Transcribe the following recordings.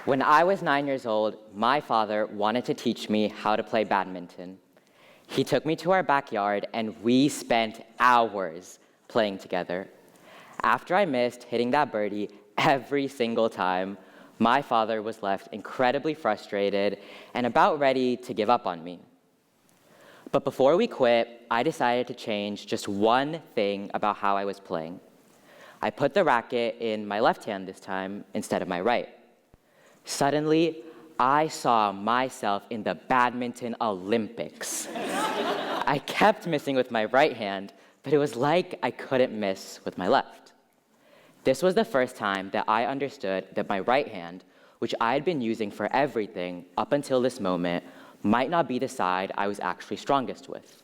When I was 9 years old, my father wanted to teach me how to play badminton. He took me to our backyard and we spent hours playing together. After I missed hitting that birdie every single time, my father was left incredibly frustrated and about ready to give up on me. But before we quit, I decided to change just one thing about how I was playing. I put the racket in my left hand this time instead of my right. Suddenly, I saw myself in the badminton Olympics. I kept missing with my right hand, but it was like I couldn't miss with my left. This was the first time that I understood that my right hand, which I had been using for everything up until this moment, might not be the side I was actually strongest with.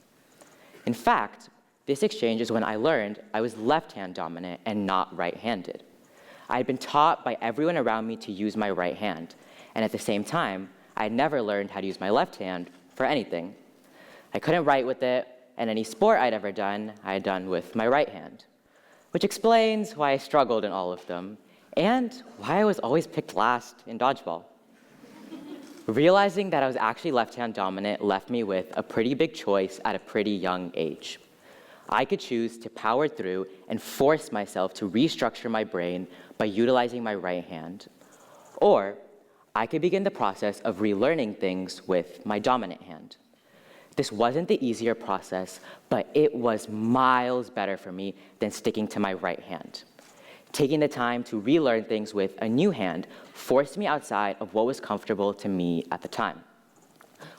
In fact, this exchange is when I learned I was left-hand dominant and not right-handed. I had been taught by everyone around me to use my right hand, and at the same time, I had never learned how to use my left hand for anything. I couldn't write with it, and any sport I'd ever done, I had done with my right hand, which explains why I struggled in all of them, and why I was always picked last in dodgeball. Realizing that I was actually left-hand dominant left me with a pretty big choice at a pretty young age. I could choose to power through and force myself to restructure my brain by utilizing my right hand, or I could begin the process of relearning things with my dominant hand. This wasn't the easier process, but it was miles better for me than sticking to my right hand. Taking the time to relearn things with a new hand forced me outside of what was comfortable to me at the time.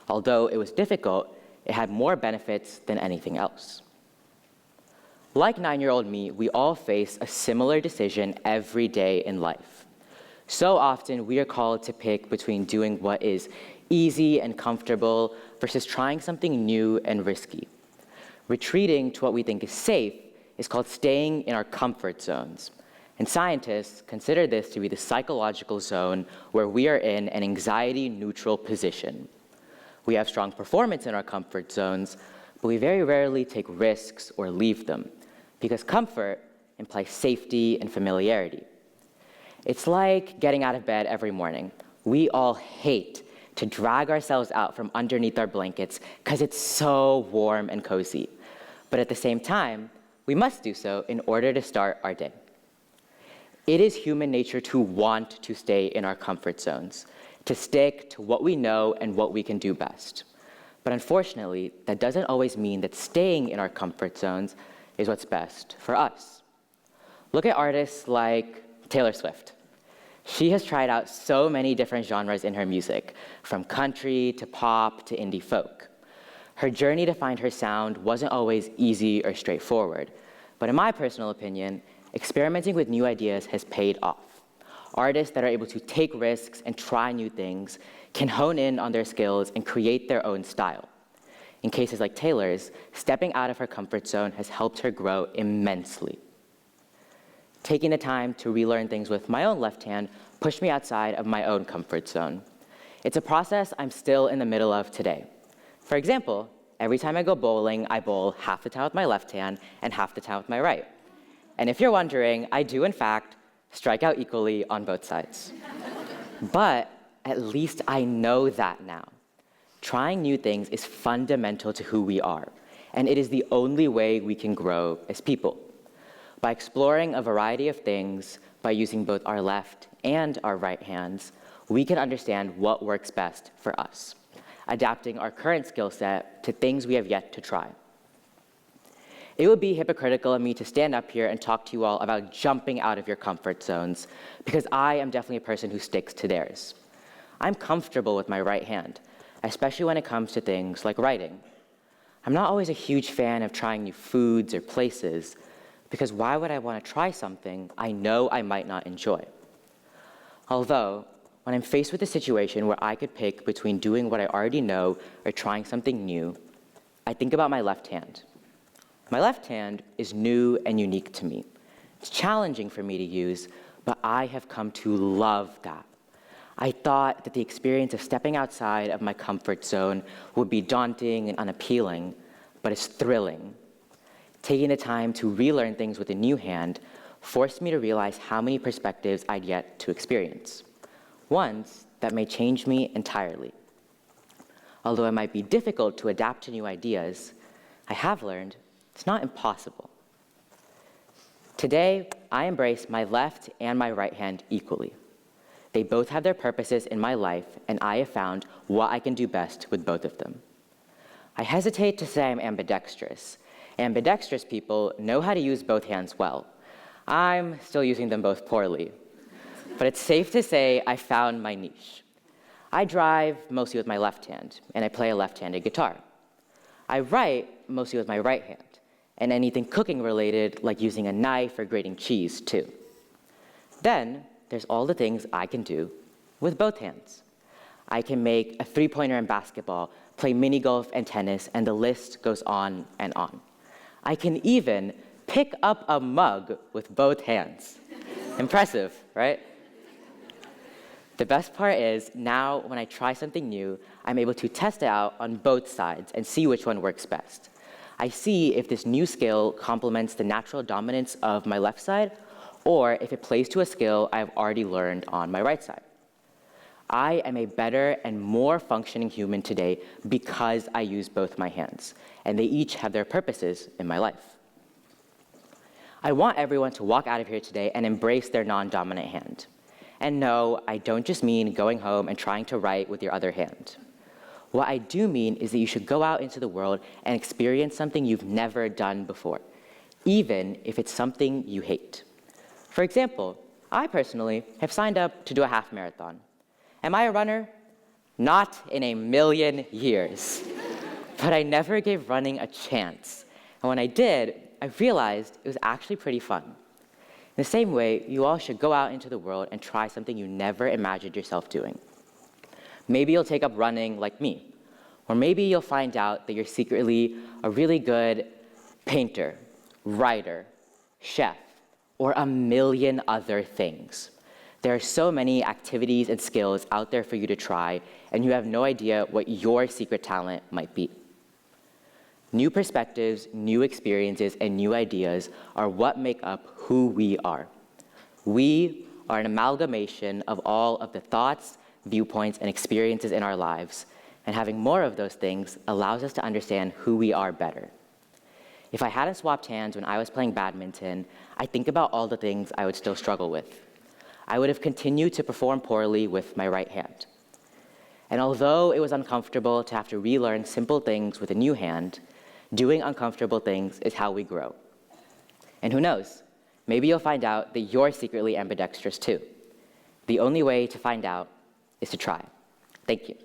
Although it was difficult, it had more benefits than anything else. Like 9-year-old me, we all face a similar decision every day in life. So often, we are called to pick between doing what is easy and comfortable versus trying something new and risky. Retreating to what we think is safe is called staying in our comfort zones. And scientists consider this to be the psychological zone where we are in an anxiety-neutral position. We have strong performance in our comfort zones, but we very rarely take risks or leave them, because comfort implies safety and familiarity. It's like getting out of bed every morning. We all hate to drag ourselves out from underneath our blankets because it's so warm and cozy. But at the same time, we must do so in order to start our day. It is human nature to want to stay in our comfort zones, to stick to what we know and what we can do best. But unfortunately, that doesn't always mean that staying in our comfort zones is what's best for us. Look at artists like Taylor Swift. She has tried out so many different genres in her music, from country to pop to indie folk. Her journey to find her sound wasn't always easy or straightforward, but in my personal opinion, experimenting with new ideas has paid off. Artists that are able to take risks and try new things can hone in on their skills and create their own style. In cases like Taylor's, stepping out of her comfort zone has helped her grow immensely. Taking the time to relearn things with my own left hand pushed me outside of my own comfort zone. It's a process I'm still in the middle of today. For example, every time I go bowling, I bowl half the time with my left hand and half the time with my right. And if you're wondering, I do, in fact, strike out equally on both sides. But at least I know that now. Trying new things is fundamental to who we are, and it is the only way we can grow as people. By exploring a variety of things, by using both our left and our right hands, we can understand what works best for us, adapting our current skill set to things we have yet to try. It would be hypocritical of me to stand up here and talk to you all about jumping out of your comfort zones, because I am definitely a person who sticks to theirs. I'm comfortable with my right hand, especially when it comes to things like writing. I'm not always a huge fan of trying new foods or places, because why would I want to try something I know I might not enjoy? Although, when I'm faced with a situation where I could pick between doing what I already know or trying something new, I think about my left hand. My left hand is new and unique to me. It's challenging for me to use, but I have come to love that. I thought that the experience of stepping outside of my comfort zone would be daunting and unappealing, but it's thrilling. Taking the time to relearn things with a new hand forced me to realize how many perspectives I'd yet to experience. ones that may change me entirely. Although it might be difficult to adapt to new ideas, I have learned it's not impossible. Today, I embrace my left and my right hand equally. They both have their purposes in my life, and I have found what I can do best with both of them. I hesitate to say I'm ambidextrous. Ambidextrous people know how to use both hands well. I'm still using them both poorly. But it's safe to say I found my niche. I drive mostly with my left hand, and I play a left-handed guitar. I write mostly with my right hand, and anything cooking related, like using a knife or grating cheese, too. Then, there's all the things I can do with both hands. I can make a three-pointer in basketball, play mini golf and tennis, and the list goes on and on. I can even pick up a mug with both hands. Impressive, right? The best part is, now when I try something new, I'm able to test it out on both sides and see which one works best. I see if this new skill complements the natural dominance of my left side, or if it plays to a skill I've already learned on my right side. I am a better and more functioning human today because I use both my hands, and they each have their purposes in my life. I want everyone to walk out of here today and embrace their non-dominant hand. And no, I don't just mean going home and trying to write with your other hand. What I do mean is that you should go out into the world and experience something you've never done before, even if it's something you hate. For example, I personally have signed up to do a half marathon. Am I a runner? Not in a million years. But I never gave running a chance. And when I did, I realized it was actually pretty fun. In the same way, you all should go out into the world and try something you never imagined yourself doing. Maybe you'll take up running like me. Or maybe you'll find out that you're secretly a really good painter, writer, chef, or a million other things. There are so many activities and skills out there for you to try, and you have no idea what your secret talent might be. New perspectives, new experiences, and new ideas are what make up who we are. We are an amalgamation of all of the thoughts, viewpoints, and experiences in our lives, and having more of those things allows us to understand who we are better. If I hadn't swapped hands when I was playing badminton, I think about all the things I would still struggle with. I would have continued to perform poorly with my right hand. And although it was uncomfortable to have to relearn simple things with a new hand, doing uncomfortable things is how we grow. And who knows, maybe you'll find out that you're secretly ambidextrous too. The only way to find out is to try. Thank you.